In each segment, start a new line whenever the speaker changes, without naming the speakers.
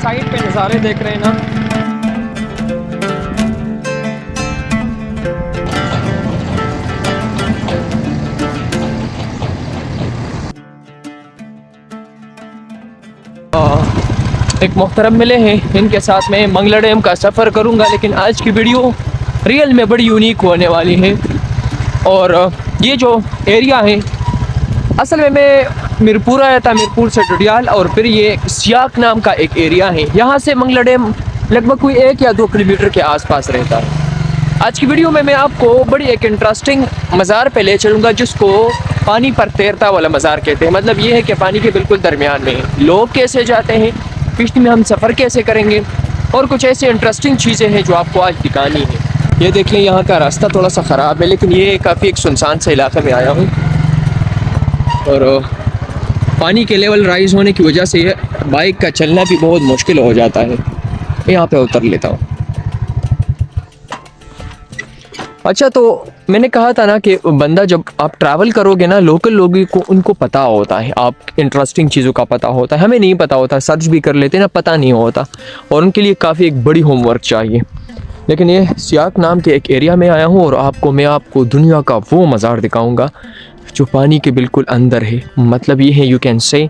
Side पे नज़ारे देख रहे हैं ना, एक मोहतरम मिले हैं, इनके साथ मैं मंगला डैम का सफ़र करूंगा। लेकिन आज की वीडियो रियल में बड़ी यूनिक होने वाली है। और ये जो एरिया है, असल में मैं मिरपुर आया था, मिरपुर से डुडियाल, और फिर ये सियाक नाम का एक एरिया है। यहाँ से मंगला डैम लगभग कोई 1 या 2 किलोमीटर के आसपास रहता है। आज की वीडियो में मैं आपको बड़ी एक इंटरेस्टिंग मज़ार पे ले चलूँगा, जिसको पानी पर तैरता वाला मज़ार कहते हैं। मतलब ये है कि पानी के बिल्कुल दरमियान में लोग कैसे जाते हैं, किश्ती में हम सफ़र कैसे करेंगे, और कुछ ऐसी इंटरेस्टिंग चीज़ें हैं जो आपको आज दिखानी है। ये देखिए, यहाँ का रास्ता थोड़ा सा ख़राब है, लेकिन ये काफ़ी एक सुनसान से इलाके में आया हूँ। और पानी के लेवल राइज़ होने की वजह से बाइक का चलना भी बहुत मुश्किल हो जाता है। यहाँ पे उतर लेता हूँ। अच्छा, तो मैंने कहा था ना कि बंदा जब आप ट्रैवल करोगे ना, लोकल लोगों को उनको पता होता है, आप इंटरेस्टिंग चीज़ों का पता होता है। हमें नहीं पता होता, सर्च भी कर लेते ना, पता नहीं होता, और उनके लिए काफ़ी एक बड़ी होमवर्क चाहिए। लेकिन ये सियाक नाम के एक एरिया में आया हूँ, और मैं आपको दुनिया का वो मज़ार दिखाऊँगा जो पानी के बिल्कुल अंदर है। मतलब ये है, you can say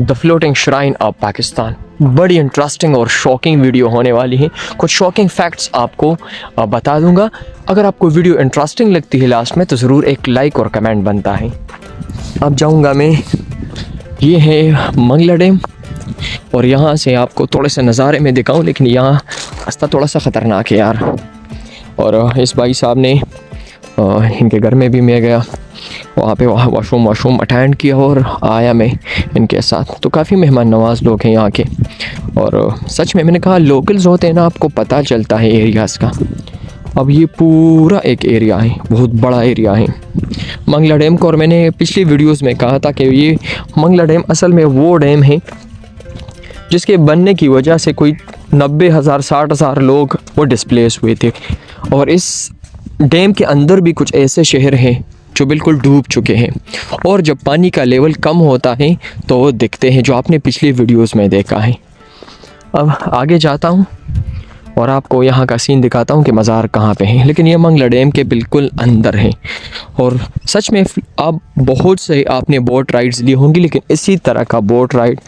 the floating shrine of Pakistan. बड़ी इंटरेस्टिंग और शॉकिंग वीडियो होने वाली है। कुछ शॉकिंग फैक्ट्स आपको बता दूंगा। अगर आपको वीडियो इंटरेस्टिंग लगती है लास्ट में, तो ज़रूर एक लाइक और कमेंट बनता है। अब जाऊंगा मैं, ये है मंगला डैम, और यहाँ से आपको थोड़े से नज़ारे में दिखाऊं। लेकिन यहाँ रास्ता थोड़ा सा ख़तरनाक है यार। और इस भाई साहब ने इनके घर में भी मैं गया, वहाँ पे वॉशरूम अटेंड किया, और आया मैं इनके साथ। तो काफ़ी मेहमान नवाज लोग हैं यहाँ के। और सच में मैंने कहा, लोकल्स होते हैं ना, आपको पता चलता है एरियाज़ का। अब ये पूरा एक एरिया है, बहुत बड़ा एरिया है मंगला डैम का। और मैंने पिछली वीडियोस में कहा था कि ये मंगला डैम असल में वो डैम है जिसके बनने की वजह से कोई 90,000 60,000 लोग वो डिस्प्लेस हुए थे। और इस डैम के अंदर भी कुछ ऐसे शहर हैं जो बिल्कुल डूब चुके हैं, और जब पानी का लेवल कम होता है तो वो दिखते हैं, जो आपने पिछली वीडियोस में देखा है। अब आगे जाता हूँ और आपको यहाँ का सीन दिखाता हूँ कि मज़ार कहाँ पे है। लेकिन ये मंगला डैम के बिल्कुल अंदर है। और सच में आप बहुत से आपने बोट राइड्स ली होंगी, लेकिन इसी तरह का बोट राइड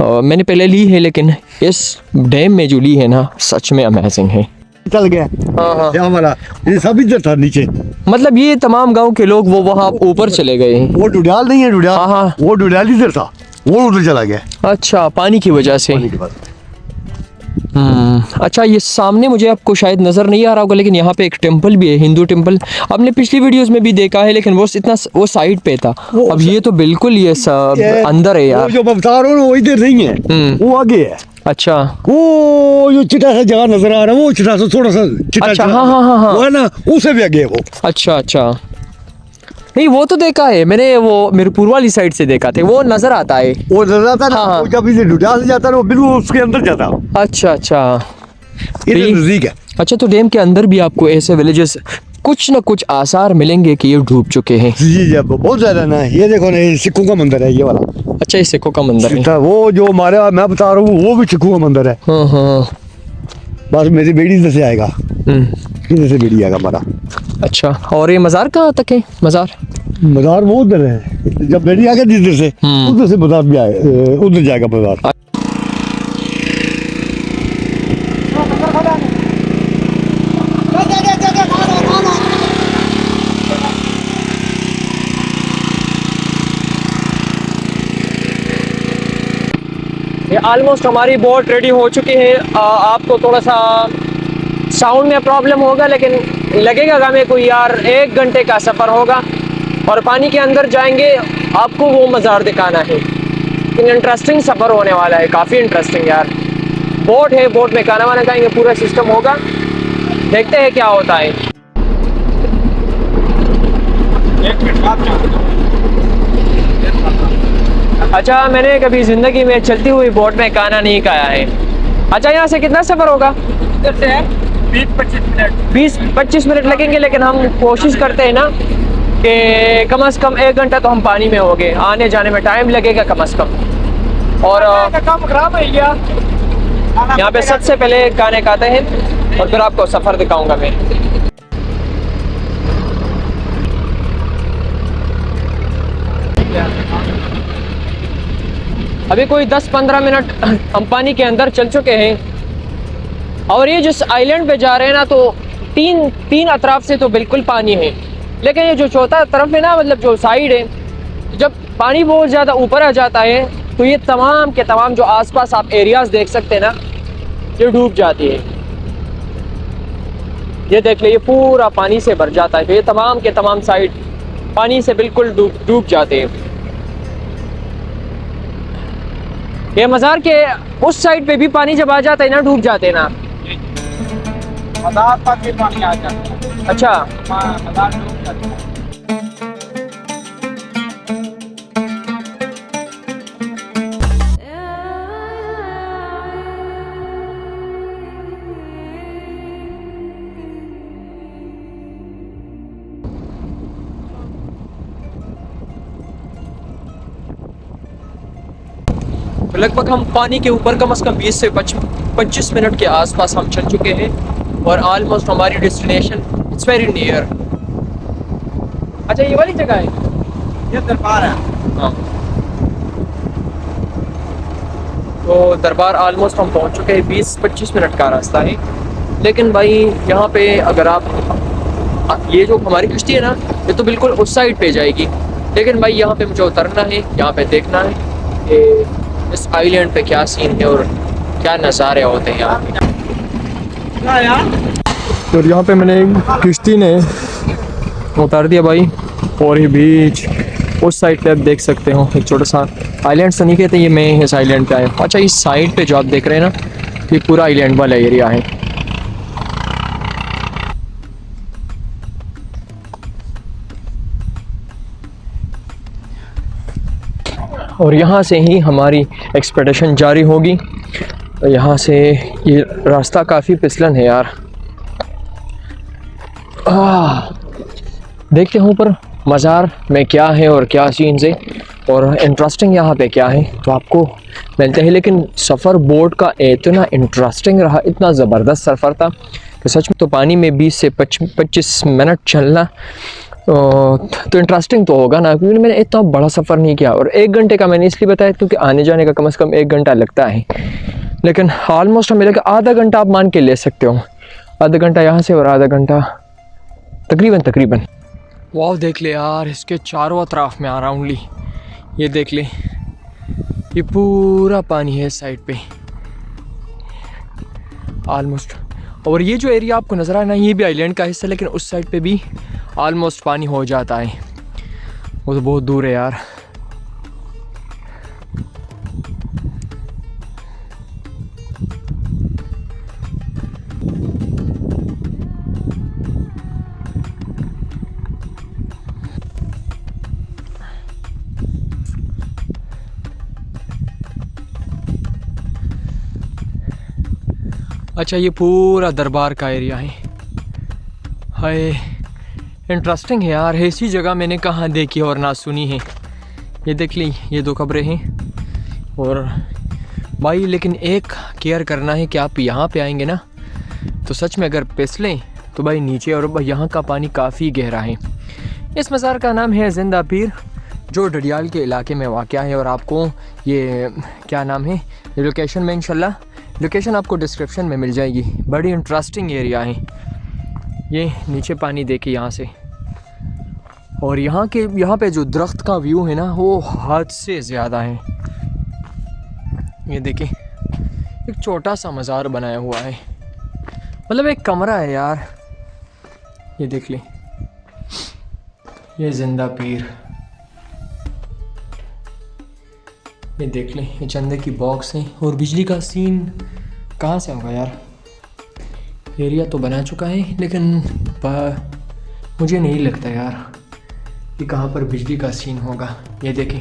मैंने पहले ली है, लेकिन इस डैम में जो ली है ना, सच में अमेजिंग है।
चल गया। हाँ। हमारा ये सब इधर था नीचे।
मतलब ये तमाम गांव के लोग वो वहाँ ऊपर चले गए हैं।
वो डुडियाल नहीं है, डुडियाल।
हाँ,
वो डुडियाल इधर था, वो उधर चला गया।
अच्छा, पानी की वजह से। अच्छा, ये सामने मुझे आपको शायद नज़र नहीं आ रहा होगा, लेकिन यहाँ पे एक टेंपल भी है, हिंदू टेंपल। आपने पिछली वीडियोस में भी देखा है, लेकिन वो साइड पे था। अब ये तो बिल्कुल ये सब अंदर है यार।
वो जो मैं बता रहा हूँ वो इधर नहीं है, वो आगे है।
अच्छा,
वो जो चिटा सा जगह नजर आ रहा है, वो चिटा सा थोड़ा सा चिटा।
अच्छा, हाँ,
वो है ना, उसे भी आगे है वो।
अच्छा, नहीं वो तो देखा है मैंने, वो मिरपुर वाली साइड से देखा थे, वो नजर आता है।
वो नजर आता है ना।
हाँ।
वो जब इसे डुडियाल से जाता है, वो बिल्कुल उसके अंदर जाता है।
अच्छा,
इधर नजदीक है।
अच्छा, तो डैम के अंदर भी आपको ऐसे विलेजेस कुछ न कुछ आसार मिलेंगे कि ये डूब चुके हैं।
जी, बहुत ज्यादा ना। ये देखो ना, ये सिखों का मंदिर है, ये वाला।
अच्छा, ये सिखों का मंदिर है।
वो जो हमारे मैं बता रहा हूँ, वो भी सिखों का मंदिर है।
हाँ।
बस मेरी बेड़ी इधर से आएगा, इधर से बेड़ी आएगा हमारा।
अच्छा, और ये मज़ार कहाँ तक है?
मज़ार वो उधर है, जब बेड़ी आएगा इधर से, उधर से मज़ार भी आए, उधर जाएगा मज़ार।
ये ऑलमोस्ट हमारी बोट रेडी हो चुकी है। आपको थोड़ा सा साउंड में प्रॉब्लम होगा, लेकिन लगेगा कि हमें कोई यार 1 घंटे का सफ़र होगा, और पानी के अंदर जाएंगे, आपको वो मज़ार दिखाना है। इंटरेस्टिंग सफ़र होने वाला है, काफ़ी इंटरेस्टिंग यार। बोट है, बोट में खाना वाना खाएंगे, पूरा सिस्टम होगा, देखते हैं क्या होता है। अच्छा, मैंने कभी ज़िंदगी में चलती हुई बोट में खाना नहीं खाया है। अच्छा, यहाँ से कितना सफ़र होगा? 20-25 मिनट लगेंगे, लेकिन हम कोशिश करते हैं ना कि कम से कम 1 घंटा तो हम पानी में हो गए, आने जाने में टाइम लगेगा कम से कम। और काम खराब है क्या? यहाँ पे सबसे पहले खाने खाते हैं और फिर आपको सफ़र दिखाऊंगा मैं। अभी कोई 10-15 मिनट हम पानी के अंदर चल चुके हैं और ये जिस आइलैंड पे जा रहे हैं ना, तो तीन अतराफ से तो बिल्कुल पानी है, लेकिन ये जो चौथा तरफ है ना, मतलब जो साइड है, जब पानी बहुत ज़्यादा ऊपर आ जाता है तो ये तमाम के तमाम जो आसपास आप एरियाज़ देख सकते हैं ना, ये डूब जाती है। ये देख लीजिए पूरा पानी से भर जाता है, तो ये तमाम के तमाम साइड पानी से बिल्कुल डूब जाते हैं। ये मज़ार के उस साइड पे भी पानी जब आ जाता है ना, डूब जाते हैं ना,
मज़ार तक भी पानी आ जाता है।
अच्छा,
मज़ार डूब जाता है।
लगभग हम पानी के ऊपर कम से कम 20 से 25 मिनट के आसपास हम चल चुके हैं और ऑलमोस्ट हमारी डेस्टिनेशन इट्स वेरी नियर। अच्छा, ये वाली जगह है,
ये दरबार है।
हाँ, तो दरबार ऑलमोस्ट हम पहुंच चुके हैं। 20-25 मिनट का रास्ता है, लेकिन भाई यहाँ पे अगर आप ये जो हमारी कश्ती है ना, ये तो बिल्कुल उस साइड पे जाएगी, लेकिन भाई यहाँ पे मुझे उतरना है, यहाँ पे देखना है कि इस आइलैंड पे क्या सीन है और क्या नज़ारे होते हैं यहाँ पे। और यहाँ पे मैंने किश्ती ने उतार दिया भाई, और ये बीच उस साइड पे आप देख सकते हो एक छोटा सा आइलैंड तो नहीं कहते, ये मैं इस आइलैंड पे आया। अच्छा, इस साइड पे जो आप देख रहे हैं ना, ये पूरा आइलैंड वाला एरिया है। और यहाँ से ही हमारी एक्सपेडिशन जारी होगी। यहाँ से ये रास्ता काफ़ी फिसलन है यार। देखते हैं ऊपर मज़ार में क्या है और क्या सीन है और इंटरेस्टिंग यहाँ पे क्या है, तो आपको मिलते हैं। लेकिन सफ़र बोट का इतना इंटरेस्टिंग रहा, इतना ज़बरदस्त सफ़र था कि सच में तो पानी में 20 से 25 मिनट चलना तो इंटरेस्टिंग तो होगा ना, क्योंकि मैंने इतना बड़ा सफ़र नहीं किया। और 1 घंटे का मैंने इसलिए बताया क्योंकि आने जाने का कम से कम 1 घंटा लगता है, लेकिन ऑलमोस्ट हमें लगा आधा घंटा आप मान के ले सकते हो, आधा घंटा यहाँ से और आधा घंटा तकरीबन। वाह, देख ले यार, इसके चारों अतराफ में अराउंडली ये देख ले, ये पूरा पानी है इस साइड पे ऑलमोस्ट। और ये जो एरिया आपको नज़र आ रहा है ना, ये भी आइलैंड का हिस्सा, लेकिन उस साइड पे भी ऑलमोस्ट पानी हो जाता है, वो तो बहुत दूर है यार। अच्छा, ये पूरा दरबार का एरिया है। हाय, इंटरेस्टिंग है यार, ऐसी जगह मैंने कहाँ देखी और ना सुनी है। ये देख ली, ये 2 कब्रें हैं। और भाई लेकिन एक केयर करना है कि आप यहाँ पे आएंगे ना, तो सच में अगर फिसलें तो भाई नीचे, और यहाँ का पानी काफ़ी गहरा है। इस मज़ार का नाम है जिंदा पीर, जो डडियाल के इलाके में वाक़या है। और आपको ये क्या नाम है, ये लोकेशन में इंशाल्लाह लोकेशन आपको डिस्क्रिप्शन में मिल जाएगी। बड़ी इंटरेस्टिंग एरिया है ये, नीचे पानी देखे यहाँ से। और यहाँ पे जो दरख्त का व्यू है ना, वो हद से ज़्यादा है। ये देखें, एक छोटा सा मज़ार बनाया हुआ है, मतलब एक कमरा है यार। ये देख ले, ये जिंदा पीर, ये देख ले, ये चंदे की बॉक्स है। और बिजली का सीन कहाँ से होगा यार, एरिया तो बना चुका है, लेकिन मुझे नहीं लगता यार कि कहाँ पर बिजली का सीन होगा। ये देखें,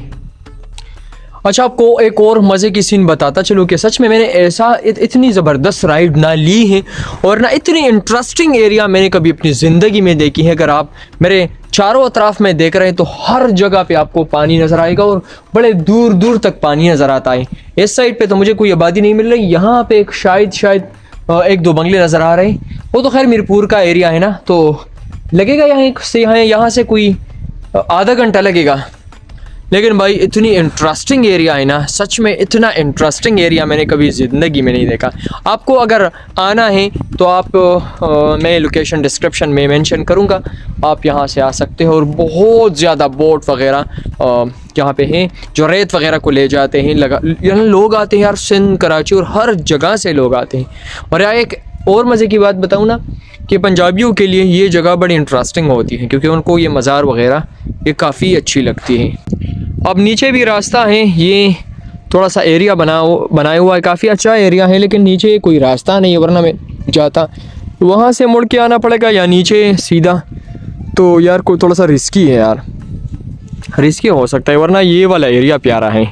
अच्छा, आपको एक और मज़े की सीन बताता चलो कि सच में मैंने ऐसा इतनी ज़बरदस्त राइड ना ली है और ना इतनी इंटरेस्टिंग एरिया मैंने कभी अपनी ज़िंदगी में देखी है। अगर आप मेरे चारों अतराफ में देख रहे हैं तो हर जगह पे आपको पानी नज़र आएगा और बड़े दूर दूर तक पानी नज़र आता है। इस साइड पे तो मुझे कोई आबादी नहीं मिल रही, यहाँ पे एक शायद एक दो बंगले नज़र आ रहे हैं। वो तो खैर मीरपुर का एरिया है ना, तो लगेगा यहाँ से कोई आधा घंटा लगेगा। लेकिन भाई इतनी इंटरेस्टिंग एरिया है ना, सच में इतना इंटरेस्टिंग एरिया मैंने कभी ज़िंदगी में नहीं देखा। आपको अगर आना है तो आप मैं लोकेशन डिस्क्रिप्शन में मेंशन करूँगा, आप यहाँ से आ सकते हो। और बहुत ज़्यादा बोट वगैरह यहाँ पे हैं जो रेत वगैरह को ले जाते हैं। यहाँ लोग आते हैं यार, सिंध, कराची और हर जगह से लोग आते हैं। और यार एक और मज़े की बात बताऊँ ना कि पंजाबियों के लिए ये जगह बड़ी इंटरेस्टिंग होती है क्योंकि उनको ये मज़ार वगैरह ये काफ़ी अच्छी लगती है। अब नीचे भी रास्ता है, ये थोड़ा सा एरिया बनाया हुआ है, काफ़ी अच्छा एरिया है, लेकिन नीचे कोई रास्ता नहीं है, वरना मैं जाता वहाँ से मुड़ के आना पड़ेगा या नीचे सीधा। तो यार कोई थोड़ा सा रिस्की है यार, रिस्की हो सकता है, वरना ये वाला एरिया प्यारा है।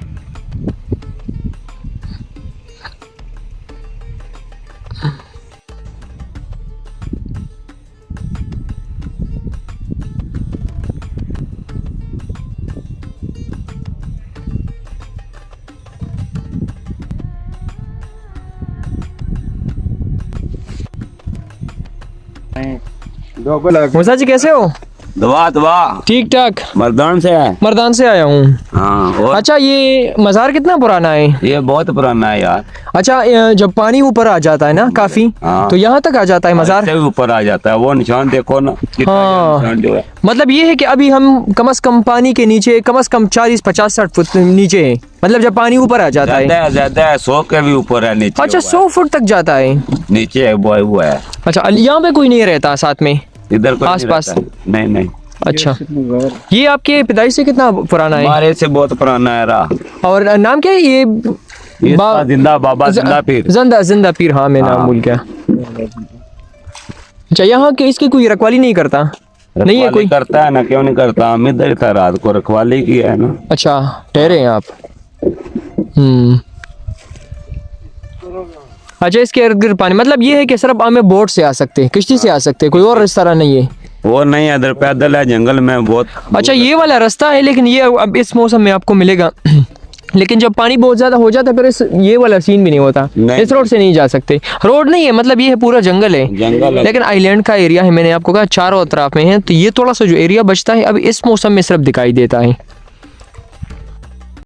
मूसा जी कैसे हो?
दुआ दुआ
ठीक ठाक।
मर्दान से है।
मर्दान से आया हूँ।
हाँ, और
अच्छा, ये मज़ार कितना पुराना है?
ये बहुत पुराना है यार।
अच्छा, जब पानी ऊपर आ जाता है ना काफ़ी,
हाँ।
तो यहाँ तक आ जाता है मज़ार?
से ऊपर आ जाता है, वो निशान देखो ना कितना
हाँ।
निशान जो है।
मतलब ये है कि अभी हम कम से कम पानी के नीचे कम से कम 40-50-60 फुट नीचे है, मतलब जब पानी ऊपर आ जाता है।
ज्यादा है 100 के भी ऊपर है नीचे।
अच्छा, 100 फुट तक जाता है
नीचे है वो है।
अच्छा, यहाँ पे कोई नहीं रहता साथ में
इधर कोई नहीं
आस-पास?
रहता। नहीं।
अच्छा, ये आपके पिताजी से कितना पुराना है?
हमारे से बहुत पुराना है रहा।
और नाम क्या है ये?
जिंदा बाबा जिंदा पीर।
जिंदा पीर, हाँ मैं नाम
हाँ।
भूल गया। अच्छा, यहाँ के इसकी कोई रखवाली नहीं करता? नहीं है कोई?
करता है ना, क्यों नहीं करता, हम इधर था रात को रखवाली की है ना।
अच्छा, ठहरे हैं आप? अच्छा, इसके इर्द गिर्द पानी, मतलब ये है कि सिर्फ हमें बोट से आ सकते हैं, किश्ती से आ सकते हैं, कोई और रास्ता नहीं है?
वो नहीं है, इधर पैदल है, जंगल में बहुत।
अच्छा, ये वाला रास्ता है, लेकिन ये अब इस मौसम में आपको मिलेगा। लेकिन जब पानी बहुत ज़्यादा हो जाता है फिर ये वाला सीन भी नहीं होता।
नहीं।
इस रोड से नहीं जा सकते, रोड नहीं है, मतलब ये है पूरा जंगल है।
जंगल है।
लेकिन आइलैंड का एरिया है, मैंने आपको कहा चारों तरफ में है, तो ये थोड़ा सा जो एरिया बचता है अब इस मौसम में सिर्फ दिखाई देता है।